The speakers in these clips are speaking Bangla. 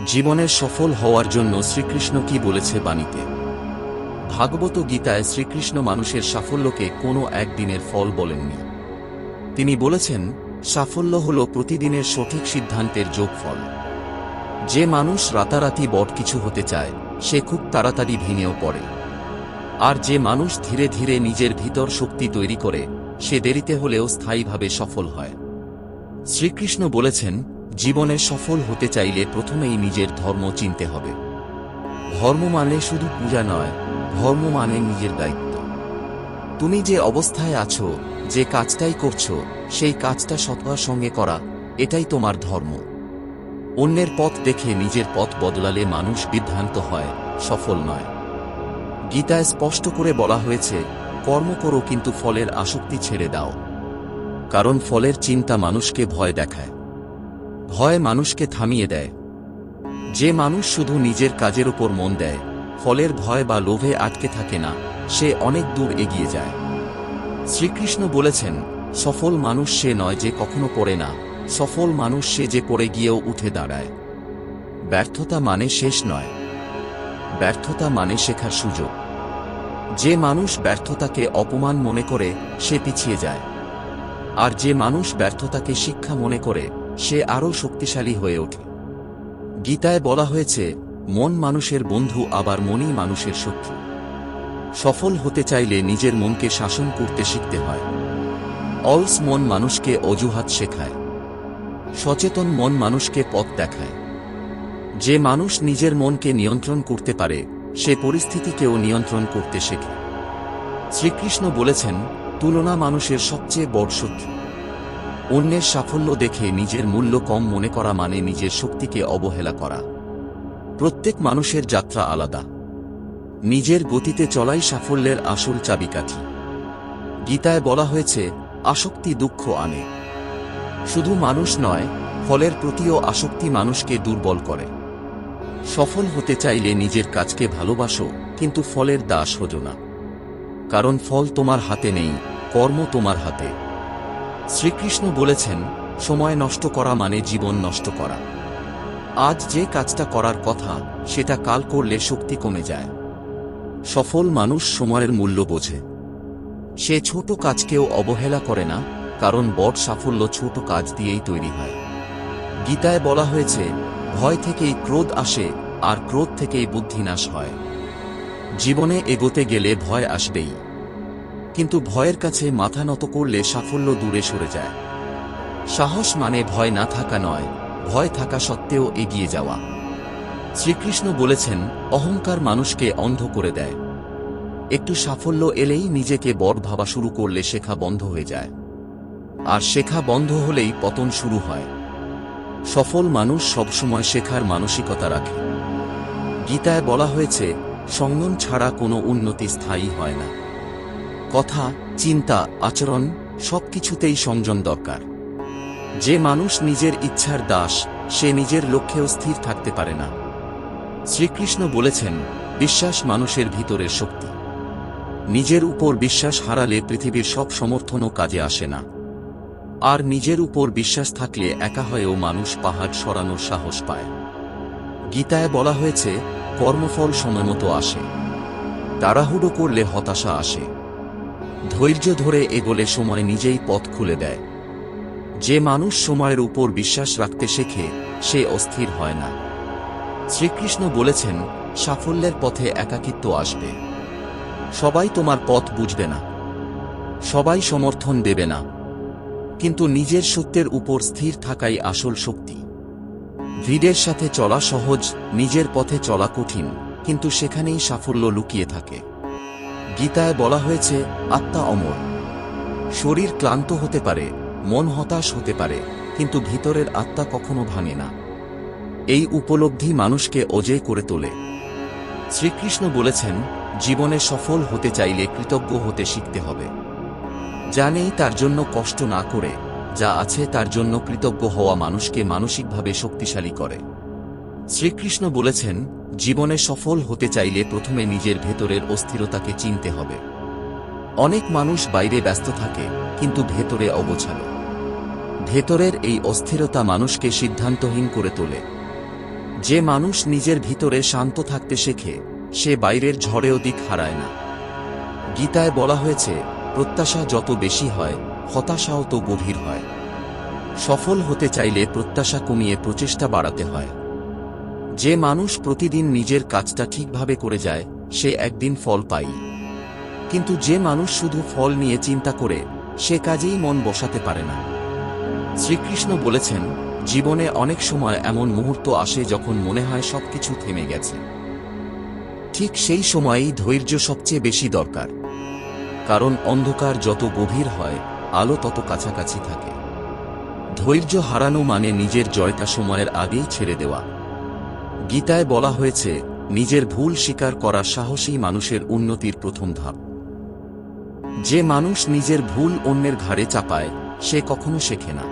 জীবনের সফল হওয়ার জন্য শ্রীকৃষ্ণ কি বলেছে বাণীতে? ভাগবত গীতায় শ্রীকৃষ্ণ মানুষের সাফল্যকে কোনো একদিনের ফল বলেননি। তিনি বলেছেন, সাফল্য হল প্রতিদিনের সঠিক সিদ্ধান্তের যোগফল। যে মানুষ রাতারাতি বড় কিছু হতে চায়, সে খুব তাড়াতাড়ি ভেঙেও পড়ে। আর যে মানুষ ধীরে ধীরে নিজের ভিতর শক্তি তৈরি করে, সে দেরিতে হলেও স্থায়ীভাবে সফল হয়। শ্রীকৃষ্ণ বলেছেন, জীবনে সফল হতে চাইলে প্রথমেই নিজের ধর্ম চিনতে হবে। ধর্ম মানে শুধু পূজা নয়, ধর্ম মানে নিজের দায়িত্ব। তুমি যে অবস্থায় আছো, যে কাজটাই করছো, সেই কাজটা সততার সঙ্গে করা, এটাই তোমার ধর্ম। অন্যের পথ দেখে নিজের পথ বদলালে মানুষ বিভ্রান্ত হয়, সফল নয়। গীতায় স্পষ্ট করে বলা হয়েছে, কর্ম করো কিন্তু ফলের আসক্তি ছেড়ে দাও। কারণ ফলের চিন্তা মানুষকে ভয় দেখায়। ভয় মানুষকে থামিয়ে দেয়। যে মানুষ শুধু নিজের কাজের উপর মন দেয়, ফলের ভয় বা লোভে আটকে থাকে না, সে অনেক দূর এগিয়ে যায়। শ্রীকৃষ্ণ বলেছেন, সফল মানুষ সে নয় যে কখনো পড়ে না, সফল মানুষ সে যে পড়ে গিয়েও উঠে দাঁড়ায়। ব্যর্থতা মানে শেষ নয়, ব্যর্থতা মানে শেখার সুযোগ। যে মানুষ ব্যর্থতাকে অপমান মনে করে, সে পিছিয়ে যায়। আর যে মানুষ ব্যর্থতাকে শিক্ষা মনে করে, সে আরও শক্তিশালী হয়ে ওঠে। গীতায় বলা হয়েছে, মন মানুষের বন্ধু, আবার মনই মানুষের শত্রু। সফল হতে চাইলে নিজের মনকে শাসন করতে শিখতে হয়। অলস মন মানুষকে অজুহাত শেখায়, সচেতন মন মানুষকে পথ দেখায়। যে মানুষ নিজের মনকে নিয়ন্ত্রণ করতে পারে, সে পরিস্থিতিকেও নিয়ন্ত্রণ করতে শেখে। শ্রীকৃষ্ণ বলেছেন, তুলনা মানুষের সবচেয়ে বড় শত্রু। অন্যের সাফল্য দেখে নিজের মূল্য কম মনে করা মানে নিজের শক্তিকে অবহেলা করা। প্রত্যেক মানুষের যাত্রা আলাদা। নিজের গতিতে চলাই সাফল্যের আসল চাবিকাঠি। গীতায় বলা হয়েছে, আসক্তি দুঃখ আনে। শুধু মানুষ নয়, ফলের প্রতিও আসক্তি মানুষকে দুর্বল করে। সফল হতে চাইলে নিজের কাজকে ভালোবাসো, কিন্তু ফলের দাস হজো না। কারণ ফল তোমার হাতে নেই, কর্ম তোমার হাতে। শ্রীকৃষ্ণ বলেছেন, সময় নষ্ট করা মানে জীবন নষ্ট করা। আজ যে কাজটা করার কথা, সেটা কাল করলে শক্তি কমে যায়। সফল মানুষ সময়ের মূল্য বোঝে। সে ছোট কাজকেও অবহেলা করে না, কারণ বড় সাফল্য ছোট কাজ দিয়েই তৈরি হয়। গীতায় বলা হয়েছে, ভয় থেকেই ক্রোধ আসে, আর ক্রোধ থেকেই বুদ্ধিনাশ হয়। জীবনে এগোতে গেলে ভয় আসবেই, কিন্তু ভয়ের কাছে মাথা নত করলে সাফল্য দূরে সরে যায়। সাহস মানে ভয় না থাকা নয়, ভয় থাকা সত্ত্বেও এগিয়ে যাওয়া। শ্রীকৃষ্ণ বলেছেন, অহংকার মানুষকে অন্ধ করে দেয়। একটু সাফল্য এলেই নিজেকে বড় ভাবা শুরু করলে শেখা বন্ধ হয়ে যায়। আর শেখা বন্ধ হলেই পতন শুরু হয়। সফল মানুষ সবসময় শেখার মানসিকতা রাখে। গীতায় বলা হয়েছে, সংযম ছাড়া কোনো উন্নতি স্থায়ী হয় না। কথা, চিন্তা, আচরণ সবকিছুতেই সংযম দরকার। যে মানুষ নিজের ইচ্ছার দাস, সে নিজের লক্ষ্যেও স্থির থাকতে পারে না। শ্রীকৃষ্ণ বলেছেন, বিশ্বাস মানুষের ভিতরের শক্তি। নিজের উপর বিশ্বাস হারালে পৃথিবীর সব সমর্থনও কাজে আসে না। আর নিজের উপর বিশ্বাস থাকলে একা হয়েও মানুষ পাহাড় সরানোর সাহস পায়। গীতায় বলা হয়েছে, কর্মফল সময়মতো আসে। তাড়াহুড়ো করলে হতাশা আসে। ধৈর্য ধরে এগোলে সময় নিজেই পথ খুলে দেয়। যে মানুষ সময়ের উপর বিশ্বাস রাখতে শেখে, সে অস্থির হয় না। শ্রীকৃষ্ণ বলেছেন, সাফল্যের পথে একাকিত্ব আসবে। সবাই তোমার পথ বুঝবে না, সবাই সমর্থন দেবে না, কিন্তু নিজের সত্যের উপর স্থির থাকাই আসল শক্তি। ভিড়ের সাথে চলা সহজ, নিজের পথে চলা কঠিন, কিন্তু সেখানেই সাফল্য লুকিয়ে থাকে। গীতায় বলা হয়েছে, আত্মা অমর। শরীর ক্লান্ত হতে পারে, মন হতাশ হতে পারে, কিন্তু ভিতরের আত্মা কখনো ভাঙে না। এই উপলব্ধি মানুষকে অজেয় করে তোলে। শ্রীকৃষ্ণ বলেছেন, জীবনে সফল হতে চাইলে কৃতজ্ঞ হতে শিখতে হবে। যা নেই তার জন্য কষ্ট না করে, যা আছে তার জন্য কৃতজ্ঞ হওয়া মানুষকে মানসিকভাবে শক্তিশালী করে। শ্রীকৃষ্ণ বলেছেন, জীবনে সফল হতে চাইলে প্রথমে নিজের ভেতরের অস্থিরতাকে চিনতে হবে। অনেক মানুষ বাইরে ব্যস্ত থাকে, কিন্তু ভেতরে অগোছালো। ভেতরের এই অস্থিরতা মানুষকে সিদ্ধান্তহীন করে তোলে। যে মানুষ নিজের ভিতরে শান্ত থাকতে শেখে সে বাইরের ঝড়েও দিক হারায় না। গীতায় বলা হয়েছে, প্রত্যাশা যত বেশি হয় হতাশাও তো গভীর হয়। সফল হতে চাইলে প্রত্যাশা কমিয়ে প্রচেষ্টা বাড়াতে হয়। যে মানুষ প্রতিদিন নিজের কাজটা ঠিকভাবে করে যায় সে একদিন ফল পায়, কিন্তু যে মানুষ শুধু ফল নিয়ে চিন্তা করে সে কাজেই মন বসাতে পারে না। শ্রীকৃষ্ণ বলেছেন, জীবনে অনেক সময় এমন মুহূর্ত আসে যখন মনে হয় সবকিছু থেমে গেছে। ঠিক সেই সময়েই ধৈর্য সবচেয়ে বেশি দরকার, কারণ অন্ধকার যত গভীর হয় আলো তত কাছাকাছি থাকে। ধৈর্য হারানো মানে নিজের জয়টা সময়ের আগেই ছেড়ে দেওয়া। গীতায় বলা হয়েছে, নিজের ভুল স্বীকার করা সাহসী মানুষের উন্নতির প্রথম ধাপ। যে মানুষ নিজের ভুল অন্যের ঘাড়ে চাপায় সে কখনো শেখে না,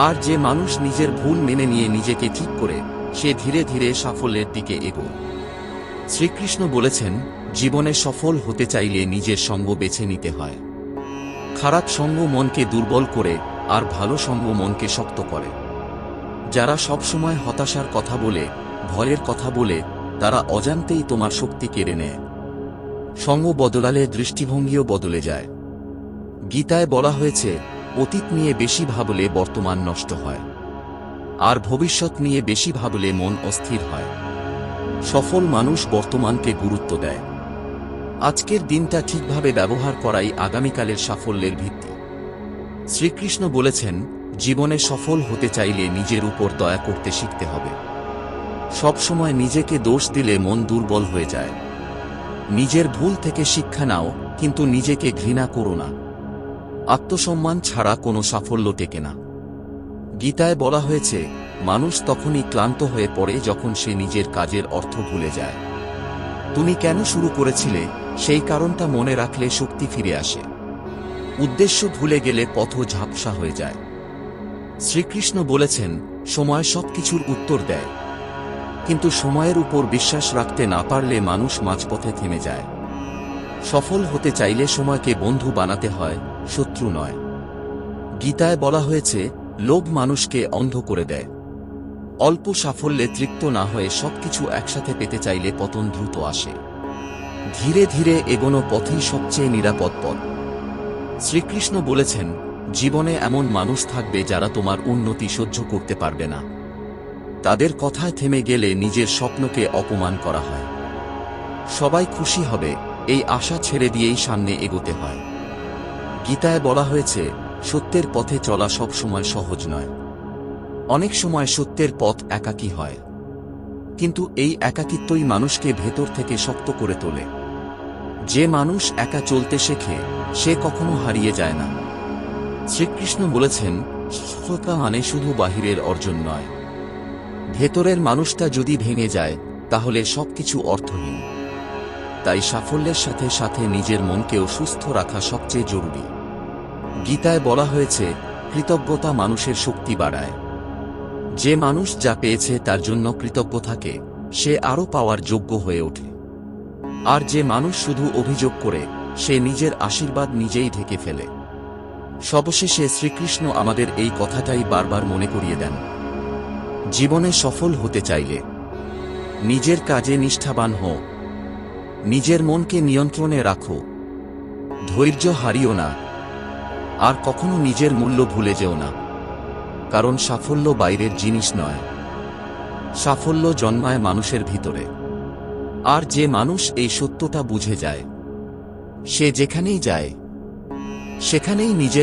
আর যে মানুষ নিজের ভুল মেনে নিয়ে নিজেকে ঠিক করে সে ধীরে ধীরে সাফল্যের দিকে এগোয়। শ্রীকৃষ্ণ বলেছেন, জীবনে সফল হতে চাইলে নিজের সঙ্গ বেছে নিতে হয়। খারাপ সঙ্গ মনকে দুর্বল করে আর ভালো সঙ্গ মনকে শক্ত করে। যারা সবসময় হতাশার কথা বলে, ভয়ের কথা বলে, তারা অজান্তেই তোমার শক্তি কেড়ে নেয়। সঙ্গ বদলালে দৃষ্টিভঙ্গিও বদলে যায়। গীতায় বলা হয়েছে, অতীত নিয়ে বেশি ভাবলে বর্তমান নষ্ট হয়, আর ভবিষ্যৎ নিয়ে বেশি ভাবলে মন অস্থির হয়। সফল মানুষ বর্তমানকে গুরুত্ব দেয়। আজকের দিনটা ঠিকভাবে ব্যবহার করাই আগামীকালের সাফল্যের ভিত্তি। শ্রীকৃষ্ণ বলেছেন, জীবনে সফল হতে চাইলে নিজের উপর দয়া করতে শিখতে হবে। সবসময় নিজেকে দোষ দিলে মন দুর্বল হয়ে যায়। নিজের ভুল থেকে শিক্ষা নাও, কিন্তু নিজেকে ঘৃণা করো না। আত্মসম্মান ছাড়া কোনো সাফল্য টেকে না। গীতায় বলা হয়েছে, মানুষ তখনই ক্লান্ত হয়ে পড়ে যখন সে নিজের কাজের অর্থ ভুলে যায়। তুমি কেন শুরু করেছিলে সেই কারণটা মনে রাখলে শক্তি ফিরে আসে। উদ্দেশ্য ভুলে গেলে পথও ঝাপসা হয়ে যায়। শ্রীকৃষ্ণ বলেছেন, সময় সবকিছুর উত্তর দেয়, কিন্তু সময়ের উপর বিশ্বাস রাখতে না পারলে মানুষ মাঝপথে থেমে যায়। সফল হতে চাইলে সময়কে বন্ধু বানাতে হয়, শত্রু নয়। গীতায় বলা হয়েছে, লোভ মানুষকে অন্ধ করে দেয়। অল্প সাফল্যে তৃপ্ত না হয়ে সবকিছু একসাথে পেতে চাইলে পতন দ্রুত আসে। ধীরে ধীরে এগোনো পথই সবচেয়ে নিরাপদ পথ। শ্রীকৃষ্ণ বলেছেন, জীবনে এমন মানুষ থাকবে যারা তোমার উন্নতি সহ্য করতে পারবে না। তাদের কথায় থেমে গেলে নিজের স্বপ্নকে অপমান করা হয়। সবাই খুশি হবে এই আশা ছেড়ে দিয়েই সামনে এগোতে হয়। গীতায় বলা হয়েছে, সত্যের পথে চলা সব সময় সহজ নয়। অনেক সময় সত্যের পথ একাকী হয়, কিন্তু এই একাকিত্বই মানুষকে ভেতর থেকে শক্ত করে তোলে। যে মানুষ একা চলতে শেখে সে কখনো হারিয়ে যায় না। শ্রীকৃষ্ণ বলেছেন, সফলতা মানে শুধু বাহিরের অর্জন নয়। ভেতরের মানুষটা যদি ভেঙে যায় তাহলে সবকিছু অর্থহীন। তাই সাফল্যের সাথে সাথে নিজের মনকেও সুস্থ রাখা সবচেয়ে জরুরি। গীতায় বলা হয়েছে, কৃতজ্ঞতা মানুষের শক্তি বাড়ায়। যে মানুষ যা পেয়েছে তার জন্য কৃতজ্ঞ থাকে সে আরও পাওয়ার যোগ্য হয়ে ওঠে। আর যে মানুষ শুধু অভিযোগ করে সে নিজের আশীর্বাদ নিজেই ঢেকে ফেলে। সবশেষে শ্রীকৃষ্ণ আমাদের এই কথাটাই বারবার মনে করিয়ে দেন, জীবনে সফল হতে চাইলে নিজের কাজে নিষ্ঠাবান হও, নিজের মনকে নিয়ন্ত্রণে রাখো, ধৈর্য হারিও না, আর কখনো নিজের মূল্য ভুলে যেও না। কারণ সাফল্য বাইরের জিনিস নয়, সাফল্য জন্মায় মানুষের ভিতরে। আর যে মানুষ এই সত্যটা বুঝে যায় সে যেখানেই যায় সেখানেই নিজের